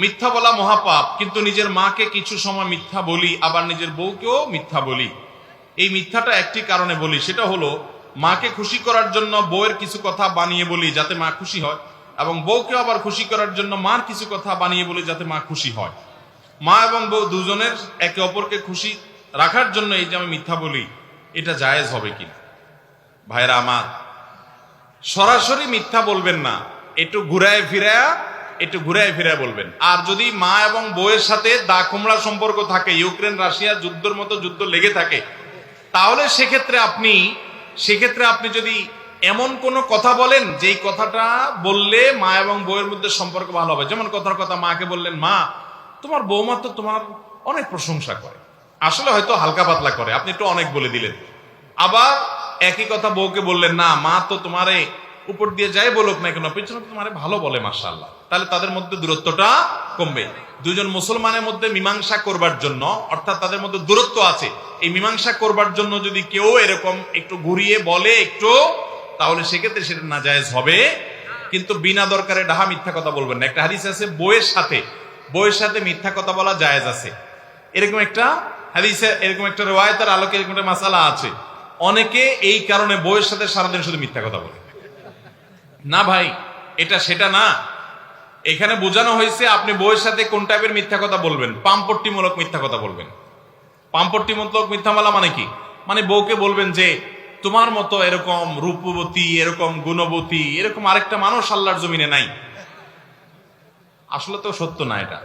মিথ্যা বলা মহাপাপ, কিন্তু নিজের মাকে কিছু সময় মিথ্যা বলি, আবার নিজের বউকেও মিথ্যা বলি। এই মিথ্যাটা একটি কারণে বলি, সেটা হলো মাকে খুশি করার জন্য বউয়ের কিছু কথা বানিয়ে বলি যাতে মা খুশি হয়, এবং বউকে আবার খুশি করার জন্য মার কিছু কথা বানিয়ে বলি যাতে মা খুশি হয়। মা এবং বউ দুজনের একে অপরকে খুশি রাখার জন্য এই যে আমি মিথ্যা বলি, এটা জায়েজ হবে কিনা? ভাইরা আমার, সরাসরি মিথ্যা বলবেন না, একটু ঘুরায় ফিরায় বলবেন। আর যদি মা এবং বউয়ের সাথে দা কুমড়া সম্পর্ক থাকে, ইউক্রেন রাশিয়া যুদ্ধের মতো যুদ্ধ লেগে থাকে, তাহলে সেক্ষেত্রে আপনি যদি এমন কোন কথা বলেন যেই কথাটা বললে মা এবং বউয়ের মধ্যে সম্পর্ক ভালো হবে, যেমন কথার কথা মাকে বললেন, মা তোমার বৌমা তো তোমার অনেক প্রশংসা করে, আসলে হয়তো হালকা পাতলা করে, আপনি একটু অনেক বলে দিলেন। আবার একই কথা বউকে বললেন, না মা তো তোমারে উপর দিয়ে যাই বলুক না কেন পিছনে তোমারে ভালো বলে মাশাআল্লাহ, তাহলে তাদের মধ্যে দূরত্বটা কমবে। দুজন মুসলমানের মধ্যে মীমাংসা করবার জন্য, অর্থাৎ তাদের মধ্যে দূরত্ব আছে, এই মীমাংসা করবার জন্য যদি কেউ এরকম একটু ঘুরিয়ে বলে একটু, তাহলে সেক্ষেত্রে সেটা নাজায়েজ হবে। কিন্তু বিনা দরকারে ডাহা মিথ্যা কথা বলবেন না। একটা হাদিস আছে বউয়ের সাথে মিথ্যা কথা বলা জায়েজ আছে, এরকম একটা হাদিসে, এরকম একটা রিওয়ায়াতের আলোকে এরকম একটা মাসালা আছে। অনেকে এই কারণে বউয়ের সাথে সারাদিন শুধু মিথ্যা কথা বলে। না ভাই, এটা সেটা না। এখানে বোঝানো হয়েছে আপনি বউয়ের সাথে কোন টাইপের মিথ্যা কথা বলবেন। পামপট্টিমূলক মিথ্যা কথা বলবেন। পামপট্টিমূলক মিথ্যা বলা মানে কি? মানে বউকে বলবেন যে তোমার মতো এরকম রূপবতী, এরকম গুণবতী, এরকম আরেকটা মানুষ আল্লাহর জমিনে নাই। আসলে তো সত্য না এটা,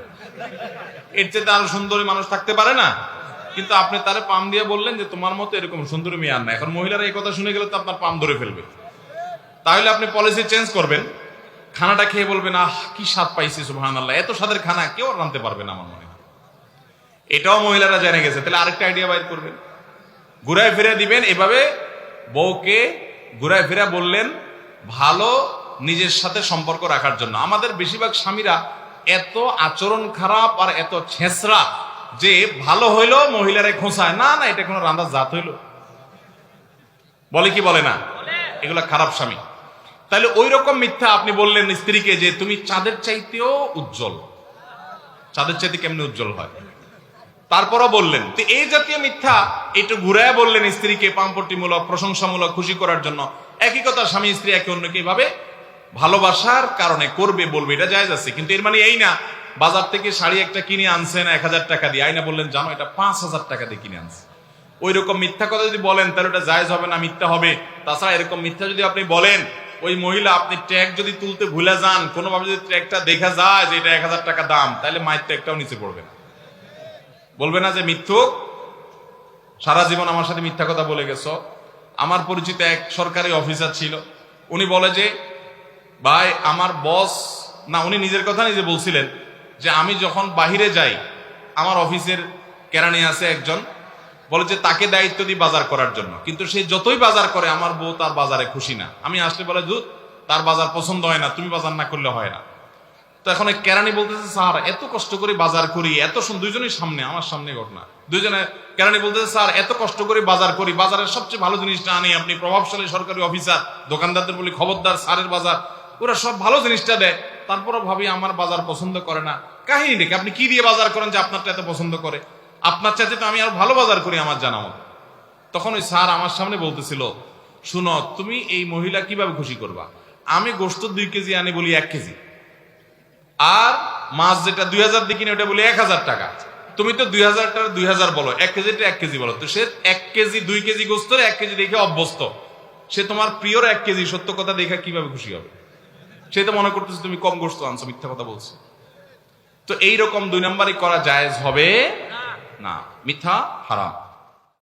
এর চেয়ে আরো সুন্দরী মানুষ থাকতে পারে না, কিন্তু আপনি তারে পাম দিয়ে বললেন যে তোমার মতো এরকম সুন্দরী মেয়ে আর না। এখন মহিলারা এই কথা শুনে গেলে তো আপনার পাম ধরে ফেলবে। তাহলে আপনি পলিসি চেঞ্জ করবেন, খানাটা খেয়ে বলবেন, আহ কি স্বাদ পাইছি, সুবহানাল্লাহ, এত স্বাদের খানা কেউ রাঁধতে পারবে না আমার মনে হয়। এটাও মহিলারা জেনে গেছে, তাহলে আরেকটা আইডিয়া বাইর করবেন, ঘুরায় ফিরে দিবেন। এভাবে বউকে ঘুরায় ফিরে বললেন ভালো নিজের সাথে সম্পর্ক রাখার জন্য। আমাদের বেশিরভাগ স্বামীরা এত আচরণ খারাপ আর এত ছেঁচড়া যে ভালো হইলো মহিলারে খোঁচায়, না না এটা কোনো রান্দার জাত হইলো, বলে কি বলে না, এগুলা খারাপ স্বামী। তাহলে ওই রকম মিথ্যা আপনি বললেন স্ত্রীকে যে তুমি চাঁদের চাইতেও উজ্জ্বল। চাঁদের চাইতে কেমনে উজ্জ্বল হয়? তারপরও বললেন। তো এই জাতীয় মিথ্যা একটু ঘুরায় বললেন স্ত্রীকে, পাম্পট্টিমূলক, প্রশংসামূলক, খুশি করার জন্য। একই কথা স্বামী স্ত্রী একে অন্যকে এইভাবে ভালোবাসার কারণে করবে, বলবে, এটা জায়েজ আছে। কিন্তু এর মানে এই না বাজার থেকে শাড়ি একটা কিনে আনছেন 1000 টাকা দিয়ে, আইনা বললেন জানো এটা 5000 টাকা দিয়ে কিনে আনছে। ওই রকম মিথ্যা কথা যদি বলেন তাহলে ওটা জায়েজ হবে না, মিথ্যা হবে। তাছাড়া এরকম মিথ্যা যদি আপনি বলেন, ওই মহিলা আপনি ট্যাগ যদি তুলতে ভুলে যান, কোনোভাবে যদি ট্যাগটা দেখা যায় যে এটা 1000 টাকা দাম, তাহলে মায়ের ট্যাগটাও নিচে পড়বে না। বলবে না যে মিথ্যুক, সারা জীবন আমার সাথে মিথ্যা কথা বলে গেছো। আমার পরিচিত এক সরকারি অফিসার ছিল, উনি বলে যে ভাই আমার বস, না উনি নিজের কথা নিজে বলছিলেন যে আমি যখন বাহিরে যাই, আমার অফিসের কেরানি আছে একজন, বলে যে তাকে দায়িত্ব দিই বাজার করার জন্য, কিন্তু সে যতই বাজার করে আমার বউ তার বাজারে খুশি না। আমি আসলে বলে দুধ তার বাজার পছন্দ হয় না, তুমি বাজার না করলে হয় না। তো এখন কেরানি বলতেছে স্যার এত কষ্ট করে বাজার করি, এত দুইজনের সামনে, আমার সামনে ঘটনা, দুইজনে কেরানি বলতেছে স্যার এত কষ্ট করে বাজার করি, বাজারের সবচেয়ে ভালো জিনিসটা আনি, আপনি প্রভাবশালী সরকারি অফিসার, দোকানদারদের বলি খবরদার স্যারের বাজার, ওরা সব ভালো জিনিসটা দেয়, তারপরও ভাবি আমার বাজার পছন্দ করে না। কাহিনী দেখে আপনি কি দিয়ে বাজার করেন যে আপনারটা এত পছন্দ করে? আপনার চাইতে তো আমি আর ভালো বাজার করি আমার জানা মতো। তখন ওই স্যার আমার সামনে বলতেছিল, শুনো তুমি এই মহিলা কিভাবে খুশি করবা, আমি গোশত 2 কেজি আনি বলি 1 কেজি, আর মাছ যেটা 2000 দিয়ে কিনে ওটা বলি 1000 টাকা, তুমি তো 2000 টাকা 2000 বলো, 1 কেজিটা 1 কেজি বলো। তো সে 1 কেজি 2 কেজি গোস্ত 1 কেজি দেখে অভ্যস্ত, সে তোমার প্রিয়র 1 কেজি সত্য কথা দেখে কিভাবে খুশি হবে? সে তো মনে করতেছে তুমি কম গোস্ত আনছো, মিথ্যা কথা বলছো। তো এইরকম 2 নাম্বারই করা জায়েজ হবে না, মিথ্যা হারাম।